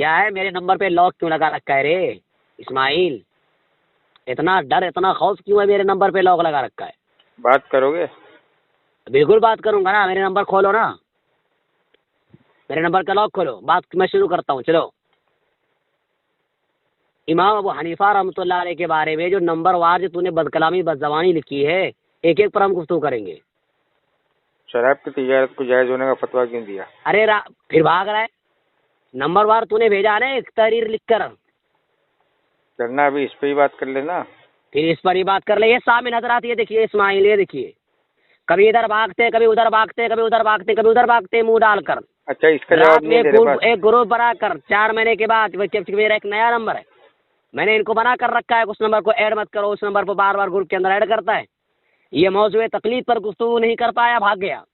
क्या है, मेरे नंबर पे लॉक क्यों लगा रखा है रे इस्माइल? इतना डर, इतना खौफ क्यों है? मेरे नंबर पे लॉक लगा रखा है। बात करोगे? बिल्कुल बात करूंगा ना। मेरे नंबर खोलो ना, मेरे नंबर का लॉक खोलो, बात मैं शुरू करता हूँ। चलो, इमाम अबू हनीफा रहमतुल्लाह अलैह के बारे में जो नंबर वार जो तूने बदकलामी बदजबानी लिखी है, एक एक पर हम गुफ्तगू करेंगे। शराब की तिजारत को जायज होने का फतवा क्यों दिया? अरे फिर भाग रहा है। नंबर वार तूने भेजा ना एक तहरीर लिख कर। करना अभी इस पे ही बात कर लेना, फिर इस पर ही बात कर ले। ये सामने नजर आती है, देखिए इस्माइल, ये देखिए, कभी इधर भागते, कभी उधर भागते, कभी उधर भागते, कभी उधर भागते, मुंह डालकर। अच्छा, इसका रात जवाब में नहीं दे रहे बस। एक ग्रुप बनाकर 4 महीने के बाद, मेरा एक नया नंबर है, मैंने इनको बना कर रखा है, उस नंबर को ऐड मत करो, उस नंबर पर बार बार ग्रुप के अंदर ऐड करता है। ये मौजूद तकलीफ पर गुफ्तगू नहीं कर पाया, भाग गया,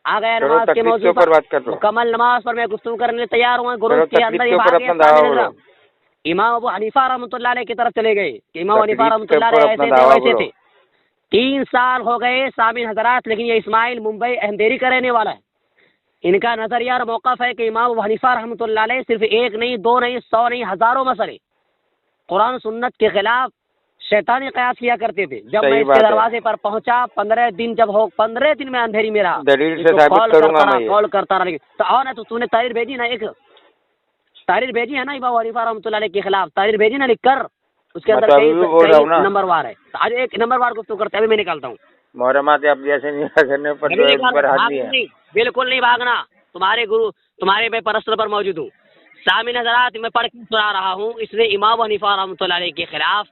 आ गया नमाज के मौजू पर बात कर लो। मुकम्मल नमाज पर मैं गुफ्तगू करने के लिए तैयार हूँ। ग्रुप के अंदर ये अपना दावा इमाम अबू हनीफा रहमतुल्लाह अलैह की तरफ चले गए कि इमाम हनीफा रहमतुल्लाह अलैह ऐसे थे, दावा वैसे थे। 3 साल हो गए सामीन हजरात, लेकिन ये इस्माइल मुंबई अहमदेरी का रहने वाला है। इनका नजरिया और मौक़िफ़ है कि इमाम अबू हनीफा रहमतुल्लाह अलैह सिर्फ 1 नहीं, 2 नहीं, 100 नहीं, हजारों मसले कुरान सुन्नत के खिलाफ शैतानी कयास किया करते थे। जब मैं इसके दरवाजे पर पहुंचा, 15 दिन जब हो, 15 दिन में अंधेरी में रहा, दलील से साबित करूंगा मैं ये। कॉल करता रहा। तो आओ ना, तो तूने तहरीर भेजी ना, एक तहरीर भेजी है ना इमाम हनीफा रहमतुल्लाह अलैह के खिलाफ, तहरीर भेजी ना लिख कर, उसके अंदर कई नंबर वार है। तो आज एक नंबर वार गुफ्तगू करते हैं, अभी मैं निकालता हूँ। मोहरमात आप जैसे नहीं करने पर बिल्कुल नहीं भागना, तुम्हारे गुरु, तुम्हारे मैं परस्तर पर मौजूद हूँ। सामीन हज़रात, मैं पढ़ के सुना रहा हूँ। इसने इमाम हनीफा रहमतुल्लाह अलैह के खिलाफ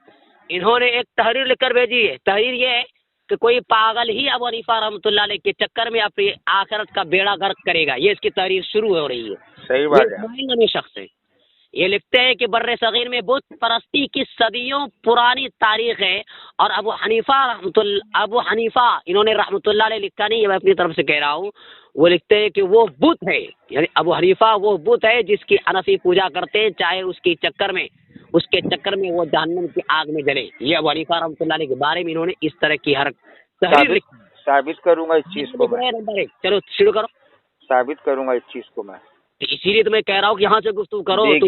इन्होंने एक तहरीर लिखकर भेजी है। तहरीर ये है कि कोई पागल ही अबू हनीफा रहमतुल्लाह अलैह के चक्कर में अपनी आखिरत का बेड़ा गर्क करेगा, ये इसकी तहरीर शुरू हो रही है। सही बात है। ये शख्स है, ये लिखते हैं कि बर्रे सगीर में बुत परस्ती की सदियों पुरानी तारीख है, और अबू हनीफा इन्होंने रहमतुल्लाह अलैह लिखा नहीं है, मैं अपनी तरफ से कह रहा हूँ। वो लिखते हैं कि वो बुत है, यानी अबू हनीफा वो बुत है जिसकी हनफी पूजा करते हैं, चाहे उसके चक्कर में वो जहन्नम की आग में जले। ये अबू हनीफा रहमतुल्लाह अलैह के बारे में इन्होंने इस तरह की हर तहरीर साबित करूंगा इस चीज को मैं। नंबर 1, चलो शुरू करो। साबित करूंगा इस चीज को मैं, इसीलिए तो मैं कह रहा हूँ कि यहाँ से गुफ्तगू करो। अभी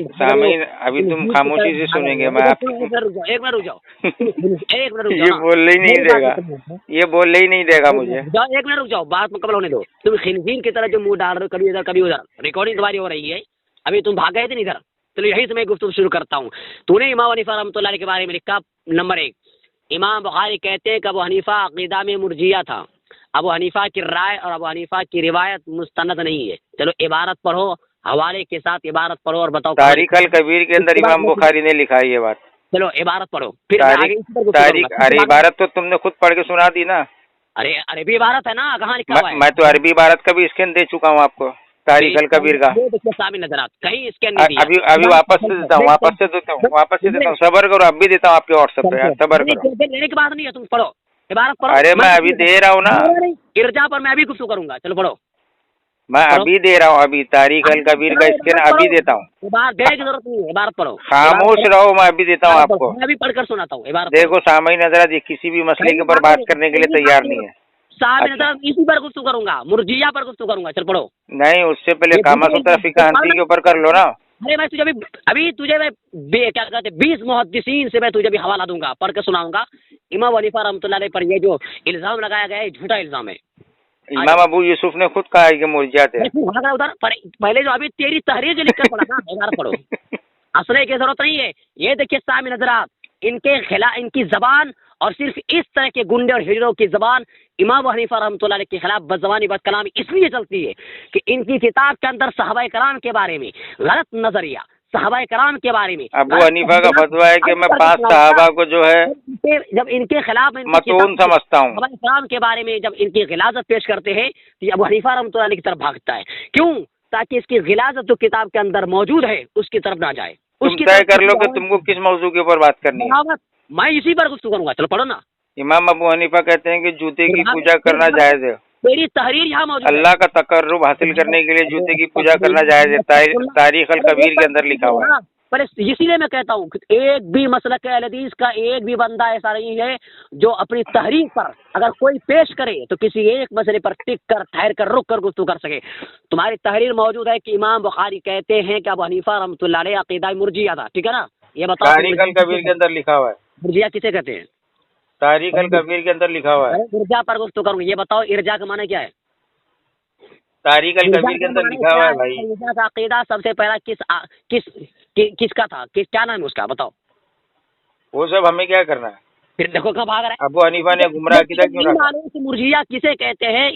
तुम खामोशी से सुनेंगे। मैं आप एक मिनट रुक जाओ, एक मिनट रुक जाओ। ये बोलने ही नहीं देगा, ये बोलने ही नहीं देगा मुझे। एक मिनट रुक जाओ, बात मुकम्मल होने दो। तुम खिलजीन की तरह जो मुंह डाल रहे हो, कभी इधर कभी उधर, रिकॉर्डिंग तुम्हारी हो रही है, अभी तुम भाग गए थे इधर। चलो यही से मैं गुफ्तगू शुरू करता हूँ। तूने इमाम हनीफा रहमतुल्लाह अलैह के बारे में लिखा, नंबर 1, इमाम बुखारी कहते हैं कि अबू हनीफा अक़ीदा में मुर्जिया था। अबू हनीफा की राय और अबू हनीफा की रिवायत मुस्तनद नहीं है। चलो इबारत पढ़ो, हवाले के साथ इबारत पढ़ो और बताओ। तारीख अल कबीर के अंदर इमाम बुखारी ने लिखा है ये बात। चलो इबारत पढ़ो, फिर तारीख। अरे इबारत तो तुमने खुद पढ़ के सुना दी ना। अरे अरबी इबारत है ना, कहाँ लिखा हुआ है? मैं तो अरबी इबारत का भी स्कैन दे चुका हूँ आपको, तारीख अल कबीर का। सामने नजर कहीं स्कैन नहीं दिया। अभी वापस से देता हूँ, सबर करो, अब भी देता हूँ आपके व्हाट्सएप पे, सबर करो। लेने की बात नहीं है, तुम पढ़ो इबारत पढ़ो। अरे मैं अभी दे रहा हूँ ना, इर्जा पर मैं अभी गुफ्तगू करूंगा। चलो पढ़ो, मैं अभी दे रहा हूँ, अभी तारीख अल कबीर का स्कैन अभी देता हूँ। देने की जरूरत नहीं है, इबारत पढ़ो। खामोश रहो, मैं अभी देता हूँ आपको। मैं अभी पढ़कर सुनाता हूँ इबारत। देखो सामईन हज़रात, ये किसी भी मसले के ऊपर बात करने के लिए तैयार नहीं है। सामईन हज़रात, इसी पर गुफ्तगू करूंगा, मुर्जिया पर गुफ्तगू करूंगा। चल पढ़ो। नहीं, उससे पहले कामा सूत्र फिक़ह हनफी के ऊपर कर लो ना। अरे मैं तुझे अभी तुझे मैं क्या कहते 20 मुहद्दिसीन से मैं तुझे भी हवाला दूंगा, पढ़ के सुनाऊंगा। इमाम हनीफा रहमतुल्लाह अलैह पर ये जो इल्जाम लगाया गया है, झूठा इल्जाम है। इमाम अबू यूसुफ ने खुद कहा है कि मुर्जिया थे। उधर पहले जो अभी तेरी तहरीर जो लिखकर पढ़ा ना, इबारत पढ़ो, हंसने की जरूरत नहीं है। ये देखिए सामईन हज़रात, इनके खिलाफ इनकी जबान, और सिर्फ इस तरह के गुंडे और हिजड़ों की जबान इमाम हनीफा रहमतुल्लाह अलैह के खिलाफ बदजबानी बदकलामी इसलिए चलती है कि इनकी किताब के अंदर सहाबाए कराम के बारे में गलत नजरिया, सहाबाए कराम के बारे में। अबू हनीफा का फतवा है कि मैं 5 सहाबा को जो है जब इनके खिलाफ मतून समझता हूँ, सहाबाए कराम के बारे में जब इनकी गिलाजत पेश करते हैं, तो अबू हनीफा रहमतुल्लाह अलैह की तरफ भागता है। क्यों? ताकि इसकी गिलाजत जो किताब के अंदर मौजूद है उसकी तरफ ना जाए। तुम तय कर लो कि तुमको किस मौजू के ऊपर बात करनी है। मैं इसी पर गुफ्तगू करूंगा। चलो पढ़ो ना। इमाम अबू हनीफा कहते हैं कि जूते की पूजा करना जायज है। मेरी तहरीर यहाँ मौजूद है। अल्लाह का तकर्रुब हासिल करने के लिए जूते की पूजा करना जायज है, तारीख अल कबीर के अंदर लिखा हुआ है। पर इसीलिए मैं कहता हूँ कि एक भी मसलक अहले हदीस का एक भी बंदा ऐसा नहीं है जो अपनी तहरीर पर अगर कोई पेश करे तो किसी एक मसले पर टिक कर, ठहर कर, रुक कर गुफ्तगू कर सके। तुम्हारी तहरीर मौजूद है कि इमाम बुखारी कहते हैं कि अबू हनीफा रहमतुल्लाह अलैह अकीदा मुर्जिया था, ठीक है ना? ये बताओ तारीख अल कबीर के अंदर लिखा हुआ है। मुर्जिया किसे कहते हैं? तारीख अल कबीर के अंदर लिखा हुआ है। इर्जा पर गुफ्तगू करूंगी। ये बताओ इर्जा का माने क्या है? तारीख अल कबीर के अंदर लिखा हुआ है भाई। इर्जा का अकीदा सबसे पहला किसका था? क्या नाम है उसका, बताओ। वो सब हमें क्या करना है? फिर देखो कहाँ भाग रहा है। अबू हनीफा ने गुमराह अकीदा क्यों रखा? मुर्जिया किसे कहते हैं?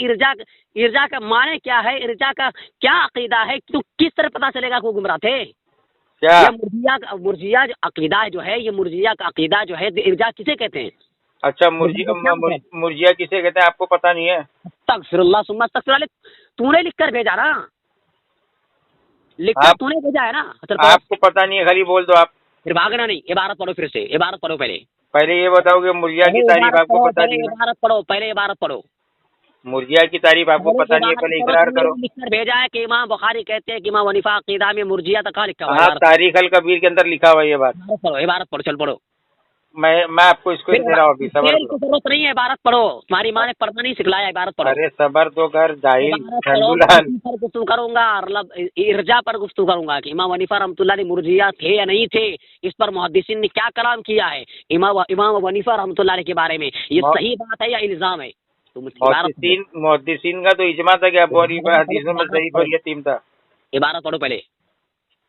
इर्जा का माने क्या है? इर्जा का क्या अकीदा है? तो किस तरह पता चलेगा कि वो गुमराह थे? क्या मुर्जिया जो अकीदा जो है, ये मुर्जिया का अकीदा जो है, इर्जा किसे कहते हैं? अच्छा, मुर्जिया किसे कहते हैं आपको पता नहीं है? अस्तगफिरुल्लाह सुम्मा अस्तगफिरुल्लाह। तूने लिख कर भेजा ना, लिखकर तूने भेजा है ना? आपको पता नहीं है, खाली बोल दो आप। फिर भागना नहीं। इबारत पढ़ो, फिर से इबारत पढ़ो। पहले ये बताओ कि मुर्जिया की तारीफ आपको पता नहीं है? इबारत पढ़ो, पहले इबारत पढ़ो। मुर्जिया की तारीफ आपको पता नहीं है, पहले इकरार करो। लिखकर भेजा है कि इमाम बुखारी कहते हैं कि इमाम हनीफा अकीदा में मुर्जिया तक लिखा हुआ है। तारीख अल कबीर के अंदर लिखा हुआ है ये बात। पढ़ो, इबारत पढ़ो, चल पढ़ो। मैं आपको इसको दे रहा हूँ अभी, सबर करो। जरूरत नहीं है, इबारत पढ़ो। तुम्हारी माँ ने पढ़ना नहीं सिखलाया, इबारत पढ़ो। अरे सबर तो कर जाहिल। गुफ्तगू करूंगा, मतलब इर्जा पर गुफ्तगू करूंगा कि इमाम हनीफा रहमतुल्लाह अलैह मुर्जिया थे या नहीं थे। इस पर मुहद्दिसीन ने क्या कलाम किया है इमाम हनीफा रहमतुल्लाह अलैह के बारे में, ये सही बात है या इल्जाम है? मुहद्दिसीन का तो इजमा था कि अबू हनीफा हदीसों में सही और यतीम था। इबारत पढ़ो पहले।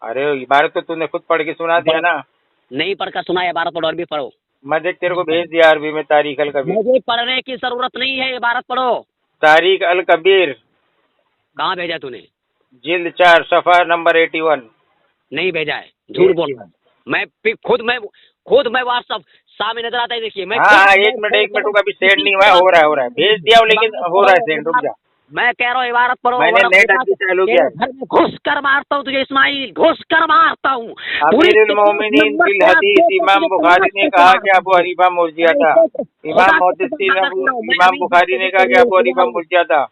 अरे इबारत तो तूने खुद पढ़ के सुना दिया ना। नहीं पढ़कर सुना, इबारत पढ़ो, अरबी पढ़ो। मैं देख तेरे को भेज दिया अरबी में तारीख अल कबीर। मुझे पढ़ने की जरूरत नहीं है, इबारत पढ़ो। तारीख अल कबीर कहाँ भेजा तूने? जिल्द 4 सफा नंबर 81। नहीं भेजा है, झूठ बोल रहा हूँ। मैं खुद व्हाट्सअप सामने नजर आता है, देखिए। मैं एक मिनट रुक, अभी सेंड नहीं हुआ है, हो रहा है भेज दिया हूँ, लेकिन हो रहा है सेंड, रुक जा। मैं कह रहा हूँ इबारत पढ़ो। मैंने नेट अभी चालू किया। घर में घुस कर मारता हूँ तुझे इस्माइल, घुस कर मारता हूँ। अमीरुल मोमिनीन फिल हदीस इमाम बुखारी ने कहा कि अबू हनीफा मुर्जिया था। इमाम बुखारी ने कहा कि अबू हनीफा मुर्जिया था।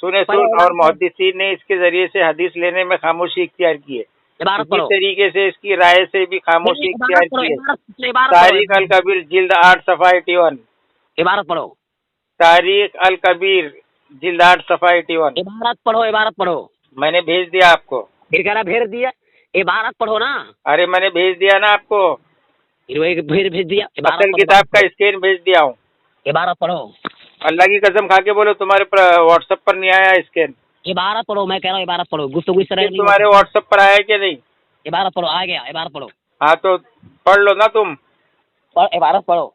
सुन, और मुहद्दिसीन ने इसके जरिए से हदीस लेने में खामोशी इख्तियार की है। इस तरीके से इसकी राय से भी खामोशी इख्तियार की है। तारीख अल कबीर जिल्द 8 सफा 81। इबारत पढ़ो। तारीख अल कबीर जिल्द 8 सफा 81। इबारत पढ़ो, इबारत पढ़ो। मैंने भेज दिया आपको। फिर कह रहा भेज दिया, इबारत पढ़ो ना। अरे मैंने भेज दिया ना आपको, फिर भेज दिया। असल किताब का स्कैन भेज दिया हूँ। इबारत पढ़ो। अल्लाह की कसम खा के बोलो, तुम्हारे व्हाट्सएप पर नहीं आया स्कैन? इबारत पढ़ो, मैं कह रहा हूँ इबारत पढ़ो। गुफ्तगू इस तरह तुम्हारे व्हाट्सएप पर आया कि नहीं? इबारत पढ़ो, आ गया। इबारत पढ़ो। हाँ तो पढ़ लो ना तुम। इबारत पढ़ो।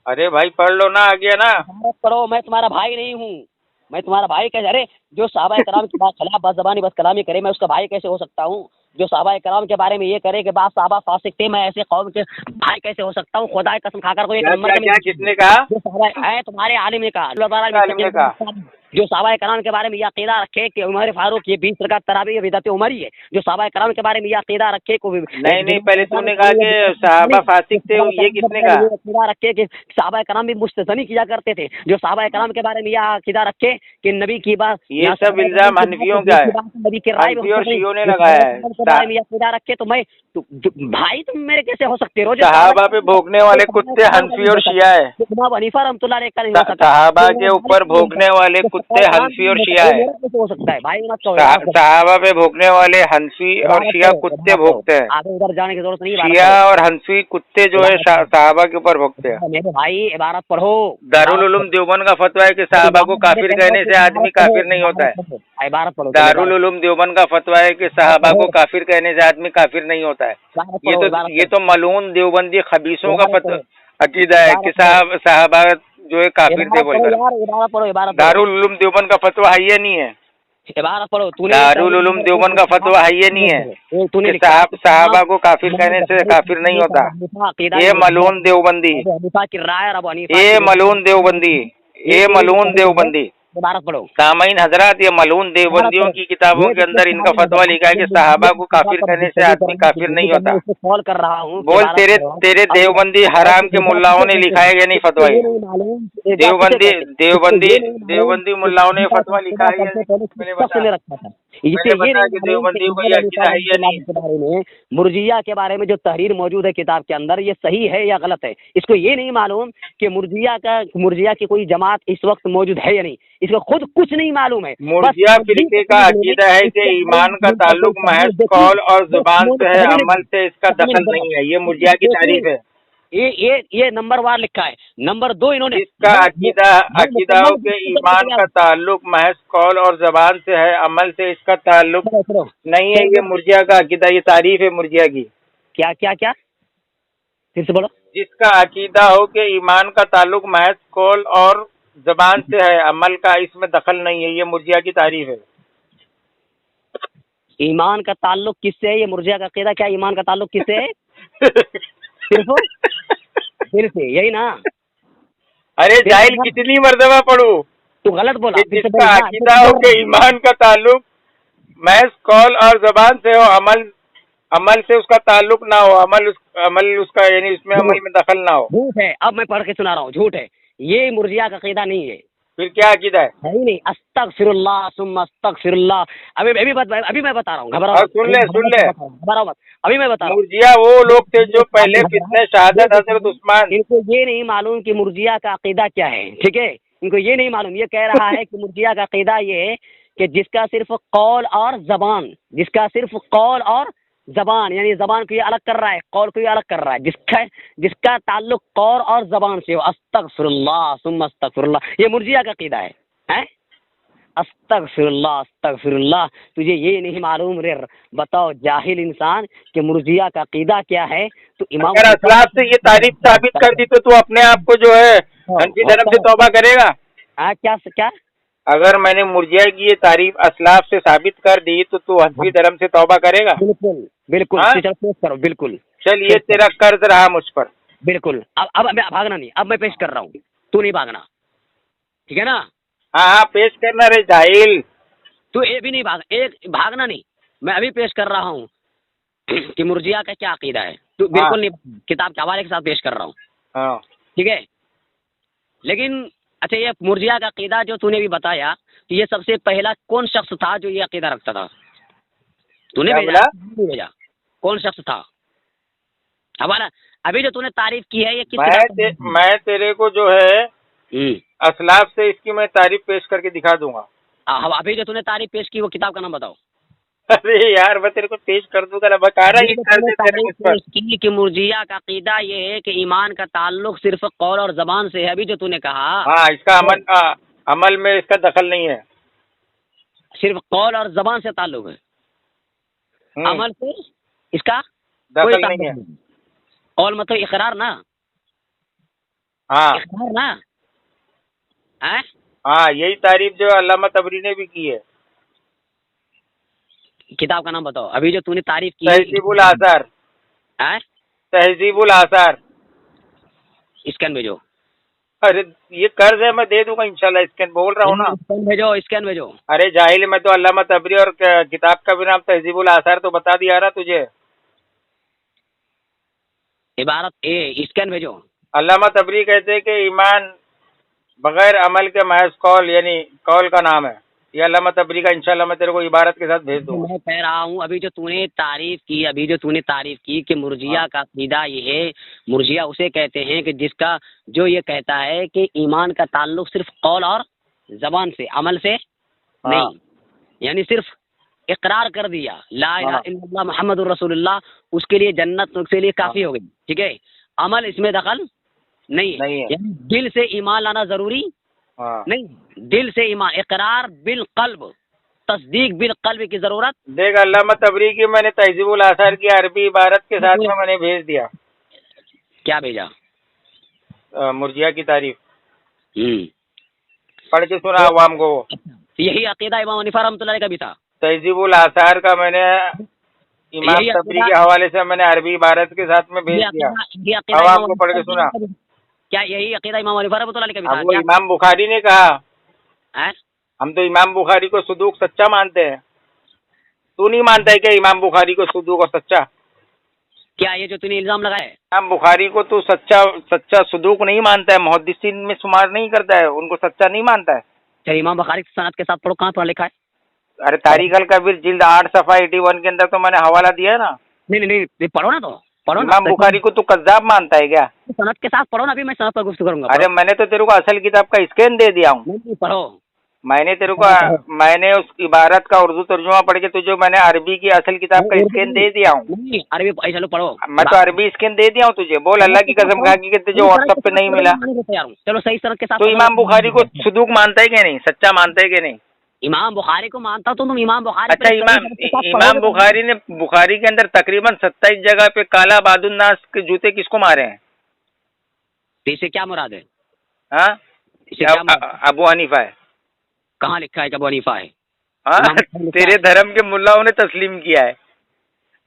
अरे भाई पढ़ लो ना, आ गया ना। इबारत पढ़ो। मैं तुम्हारा भाई नहीं हूँ, मैं तुम्हारा भाई कैसे? अरे जो सहाबा कराम की बात खिलाफ बस जबानी बस कलामी करे, मैं उसका भाई कैसे हो सकता हूँ? जो सहाबा कराम के बारे में ये करे कि बात सहाबा फासिक थे, मैं ऐसे कौम के भाई कैसे हो सकता हूँ? खुदा की कसम खाकर को एक नंबर क्या किसने कहा? जो सहाबा है, तुम्हारे आलिम ने कहा। जो सहाबा कराम के बारे में यह अकीदा रखे कि उमर फारूक ये 20 रकात तरावी बिदअत उमर ही है। जो सहाबा कराम के बारे में यह अकीदा रखे को नहीं, पहले तूने कहा कि सहाबा फासिक थे, ये किसने कहा? अकीदा रखे कि सहाबा कराम भी मुस्तज़नी किया करते थे। जो सहाबा कराम के बारे में यह अकीदा रखे कि नबी की बात, ये सब इल्जाम हनफियों का है, नबी के राय और शियों ने लगाया है। अकीदा रखे तो मैं भाई तुम मेरे कैसे हो सकते हो? सहाबा पे भोगने वाले कुत्ते हनफी और शिया है। इमाम हनीफा रहमतुल्लाह अलैह सहाबा के ऊपर भोगने वाले कुत्ते हनफी और शिया है। हो सकता है भाई, सहाबा पे भोगने वाले हनफी और शिया कुत्ते भोगते हैं। आगे उधर जाने की जरूरत नहीं है। शिया और हनफी कुत्ते जो है सहाबा के ऊपर भोगते हैं। मेरे भाई इबारत पढ़ो। दारुल उलूम देवबंद का फतवा है कि सहाबा को काफिर कहने से आदमी काफिर नहीं होता है। इबारत पढ़ो। दारुल उलूम देवबंद का फतवा है कि सहाबा को काफिर कहने से आदमी काफिर नहीं होता है। ये तो मलून देवबंदी खबीसों का अकीदा है कि सहाबा जो है काफिर थे बोलकर। दारुल उलूम देवबंद का फतवा है ये नहीं है। इबारत पढ़ो। दारुल उलूम देवबंद का फतवा है ये नहीं है कि सहाबा को काफिर कहने से काफिर नहीं होता। ये मलून देवबंदी, ये मलून देवबंदी, ये मलून देवबंदी। इबारत पढ़ो। सामईन हजरात, ये मलून देवबंदियों की किताबों के अंदर इनका फतवा लिखा है कि सहाबा को काफिर कहने से आदमी काफिर नहीं होता। कॉल कर रहा हूँ। बोल, तेरे देवबंदी हराम के मुल्लाओं ने लिखा है या नहीं फतवा? देवबंदी मुल्लाओं ने फतवा लिखा है या नहीं? मैंने रखा था। इसे ये नहीं कि देवबंदियों का ये अकीदा है या नहीं। के बारे में, मुर्जिया के बारे में जो तहरीर मौजूद है किताब के अंदर, ये सही है या गलत है। इसको ये नहीं मालूम कि मुर्जिया की कोई जमात इस वक्त मौजूद है या नहीं, इसको खुद कुछ नहीं मालूम है। मुर्जिया फिरके का अकीदा है कि ईमान का ताल्लुक महज कौल और जुबान से है, अमल से इसका दखल नहीं है। ये मुर्जिया की तारीफ है। ये नंबर वार लिखा है। नंबर 2 इन्होंने इसका अकीदा हो कि ईमान का ताल्लुक महज कौल और जबान से है, अमल से इसका ताल्लुक नहीं है। ये मुर्जिया का अकीदा, ये तारीफ है मुर्जिया की। क्या क्या क्या फिर से बोलो। जिसका अकीदा हो कि ईमान का ताल्लुक महज कौल और जबान से है, अमल का इसमें दखल नहीं है। ये मुर्जिया की तारीफ है। ईमान का ताल्लुक किससे है? ये मुर्जिया का अकीदा क्या ईमान का ताल्लुक किससे है? फिर से यही ना। अरे जाहिल कितनी मर्तबा पढ़ू? तू गलत बोला। जिसका अकीदा हो कि ईमान का ताल्लुक महज कौल और जबान से हो, अमल से उसका ताल्लुक ना हो, अमल उसका यानी उसमें अमल में दखल ना हो। झूठ है। अब मैं पढ़ के सुना रहा हूँ, झूठ है। ये मुर्जिया का अकीदा नहीं है। फिर क्या अकीदा है? नहीं नहीं, अस्तगफिरुल्लाह सुम्मा अस्तगफिरुल्लाह। अभी मैं बता रहा हूँ, घबराओ। सुन ले घबराओ मत, अभी मैं बता रहा हूँ। मुर्जिया वो लोग थे जो पहले फितने शहादत हजरत उस्मान। इनको ये नहीं मालूम कि मुर्जिया का अकीदा क्या है, ठीक है? इनको ये नहीं मालूम। ये कह रहा है कि मुर्जिया का अकीदा ये है कि जिसका सिर्फ कौल और जबान, यानी जबान को ये अलग कर रहा है, कौल को ये अलग कर रहा है, जिसका ताल्लुक कौल और जबान से हो। अस्तगफिरुल्लाह सुम्मा अस्तगफिरुल्लाह, ये मुर्जिया का अकीदा है, हैं? अस्तगफिरुल्लाह। तुझे ये नहीं मालूम रे? बताओ जाहिल इंसान कि मुर्जिया का अकीदा क्या है। तो इमाम अगर असलाफ से ये तारीफ साबित कर दी तो तू अपने आप को जो है हनफी धर्म से तौबा करेगा? क्या? अगर मैंने मुर्जिया की ये तारीफ असलाफ से साबित कर दी तो तू हनफी धर्म से तौबा करेगा? बिल्कुल। चल पेश करो। बिल्कुल। चल, ये तेरा कर्ज रहा मुझ पर। बिल्कुल। अब मैं भागना नहीं, अब मैं पेश कर रहा हूँ, तू नहीं भागना, ठीक है ना? हाँ, पेश करना रे जाहिल। तू ये भी नहीं भागना नहीं। मैं अभी पेश कर रहा हूँ कि मुर्जिया का क्या अकीदा है। तू बिल्कुल नहीं, किताब के हवाले के साथ पेश कर रहा हूँ, ठीक है? लेकिन अच्छा, ये मुर्जिया का अकीदा जो तूने भी बताया, तो ये सबसे पहला कौन शख्स था जो ये अकीदा रखता था? तूने भेजा? कौन शख्स था? हमारा अभी जो तूने तारीफ की है, ये किस मैं तेरे को जो है असलाफ से इसकी मैं तारीफ पेश करके दिखा दूंगा। अभी जो तूने तारीफ पेश की वो किताब का नाम बताओ। अरे यार, मैं तेरे को पेश कर दूंगा ना, बता रहा है कि मुर्जिया का अकीदा ये है कि ईमान का ताल्लुक सिर्फ कौल और जबान से है। अभी जो तूने कहा, हाँ, इसका अमल में इसका दखल नहीं है, सिर्फ कौल और जबान से ताल्लुक है, अमल से इसका दखल नहीं है। कौल मतलब इकरार ना? हाँ, इकरार ना? हाँ, यही तारीफ जो अल्लामा तबरी ने भी की है। किताब का नाम बताओ। अभी जो तूने तारीफ की, तहजीबुल आसार। तहजीबुल आसार। स्कैन भेजो। अरे ये कर्ज है, मैं दे दूंगा इंशाल्लाह। स्कैन बोल रहा हूँ ना। स्कैन भेजो। अरे जाहिल, मैं तो अल्लामा तबरी और किताब का भी नाम तहजीबुल आसार तो बता दिया ना तुझे। इबारत स्कैन भेजो। अल्लामा तबरी कहते हैं कि ईमान बगैर अमल के महज कौल, यानी कौल का नाम है। ये अल्लामा तबरी का, इंशाल्लाह मैं तेरे को इबारत के साथ भेज दूंगा। मैं कह रहा हूँ अभी जो तूने तारीफ की कि मुर्जिया का अकीदा ये है। मुर्जिया उसे कहते हैं कि जिसका जो ये कहता है कि ईमान का ताल्लुक सिर्फ कौल और जबान से, अमल से नहीं, यानी सिर्फ इकरार कर दिया ला इलाहा इल्लल्लाह मुहम्मदुर रसूलुल्लाह, उसके लिए जन्नत उसके लिए काफी हो गई, ठीक है? अमल इसमें दखल नहीं है। यानी दिल से ईमान लाना जरूरी नहीं, दिल से ईमान, इकरार बिल कल्ब, तस्दीक बिल कल्ब की जरूरत। देख, अल्लामा तबरी की मैंने तहजीबुल आसार की अरबी इबारत के साथ में मैंने भेज दिया। क्या भेजा? मुर्जिया की तारीफ पढ़ के सुना अवाम को। यही अकीदा इमाम हनीफा रहमतुल्लाह अलैह का भी था। तहजीबुल आसार का मैंने इमाम तबरी के हवाले से मैंने अरबी इबारत के साथ में भेज दिया, अवाम को पढ़ के सुना। क्या यही अकीदा इमाम हनीफा रहमतुल्लाह अलैह का भी था? वो इमाम बुखारी ने कहा। हम तो इमाम बुखारी को सदूक सच्चा मानते हैं। तू नहीं मानता है क्या इमाम बुखारी को सदूक और सच्चा? क्या ये जो तूने इल्जाम लगाया है, इमाम बुखारी को तू सच्चा सदूक नहीं मानता है, मुहद्दिसीन में शुमार नहीं करता है, उनको सच्चा नहीं मानता है? चल इमाम बुखारी की सनद के साथ पढ़ो, कहाँ पर लिखा है? अरे तारीख अल कबीर जिल्द 8 सफ़ा 81 के अंदर तो मैंने हवाला दिया है ना। नहीं नहीं नहीं, पढ़ो ना, तो पढ़ो ना। इमाम बुखारी को तू कज़्ज़ाब मानता है क्या? सनद के साथ पढ़ो ना, अभी मैं सनद पर गुफ्तगू करूंगा। अरे मैंने तो तेरे को असल किताब का स्कैन दे दिया हूँ। नहीं पढ़ो। मैंने तेरे को मैंने उस इबारत का उर्दू तर्जुमा पढ़ के तुझे मैंने अरबी की असल किताब का स्कैन दे दिया हूँ। नहीं अरबी चलो पढ़ो। मैं तो अरबी स्कैन दे दिया हूँ तुझे। बोल अल्लाह की कसम खा के तुझे व्हाट्सएप पे नहीं मिला। चलो सही सनद के साथ। तो इमाम बुखारी को सदूक मानता है कि नहीं, सच्चा मानता है कि नहीं? इमाम बुखारी को मानता हूँ तो तुम इमाम बुखारी। अच्छा, इमाम बुखारी ने बुखारी के अंदर तकरीबन 27 जगह पे काला बादुन्नास के जूते किसको मारे हैं? इससे क्या मुराद है? हाँ, अबू हनीफा है। कहाँ लिखा है कि अबू हनीफा है? हाँ, तेरे धर्म के मुल्लाओं ने तस्लीम किया है,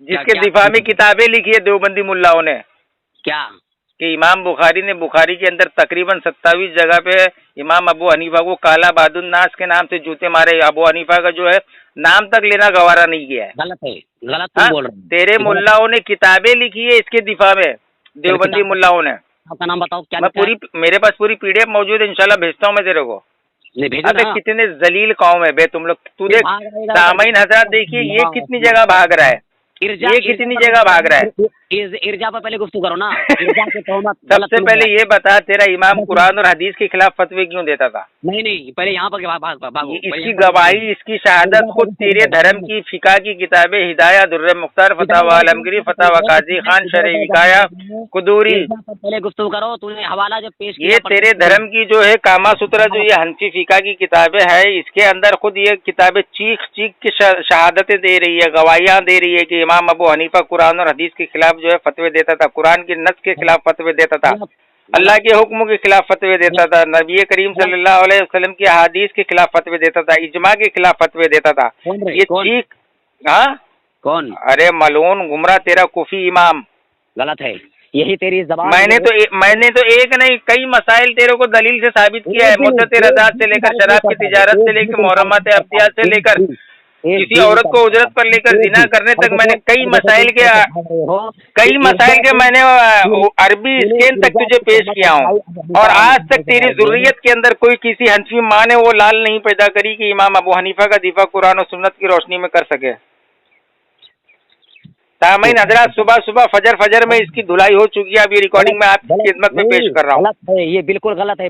जिसके दिफा में किताबें लिखी है देवबंदी मुल्लाओं ने। क्या कि इमाम बुखारी ने बुखारी के अंदर तकरीबन 27 जगह पे इमाम अबू हनीफा को काला बादुन्नास के नाम से जूते मारे। अबू हनीफा का जो है नाम तक लेना गवारा नहीं किया है। गलत है, गलत तुम बोल रहे हो। तेरे मुल्लाओं ने किताबें लिखी है इसके दिफा में, देवबंदी मुल्लाओं ने। आपका नाम बताओ क्या? मैं मेरे पास पूरी पीडीएफ मौजूद है, इंशाल्लाह भेजता हूँ मैं तेरे को। अबे कितने जलील कौम है बे तुम लोग। तू देख सामीन हजरात, देखिए ये कितनी जगह भाग रहा है, ये कितनी जगह भाग रहा है। इर्जा पर पहले गुफ्तगू करो ना। इर्जा के तोहमत। सबसे पहले ये बता, तेरा इमाम कुरान और हदीस के खिलाफ फतवे क्यों देता था? नहीं पहले यहाँ पर भागो। इसकी गवाही, इसकी शहादत खुद तेरे धर्म की फिका की किताबें हिदाया, दुर्र मुख्तार, फतावा आलमगीरी, फतावा काजी खान, शरह विकाया, कुदूरी। पहले गुफ्तगू करो। तूने हवाला जब पेश किया, ये तेरे धर्म की जो है कामा सूत्रा, जो ये हनफी फिका की किताबें है, इसके अंदर खुद ये किताबें चीख चीख की शहादतें दे रही है, गवाहियां दे रही है कि इमाम अबू हनीफा कुरान और हदीस के खिलाफ जो है फतवे देता था, कुरान की नस के खिलाफ फतवे देता था, अल्लाह के हुक्म के खिलाफ फतवे देता था, नबी करीम सल्लल्लाहु अलैहि वसल्लम की अहादीस के खिलाफ फतवे देता था, इजमा के खिलाफ फतवे देता था। ये चीख। हाँ कौन? अरे मलून गुमराह तेरा कुफी इमाम। गलत है, यही तेरी जबान। मैंने तो एक नहीं कई मसाइल तेरे को दलील से साबित किया है। मुद्दत रज़ात से लेकर शराब की तिजारत से लेकर मुहर्रमात अफ्तियात से लेकर किसी औरत को उजरत पर लेकर जिना करने तक मैंने कई मसाइल के मैंने अरबी स्कैन तक तुझे पेश किया हूँ। और आज तक तेरी ज़ुर्रियत के अंदर कोई किसी हनफी माँ ने वो लाल नहीं पैदा करी कि इमाम अबू हनीफा का दिफा कुरान और सुन्नत की रोशनी में कर सके। सामीन हजरात, सुबह सुबह फजर में इसकी धुलाई हो चुकी है। अभी रिकॉर्डिंग में आपकी खिदमत में पेश कर रहा हूँ। ये बिल्कुल गलत है।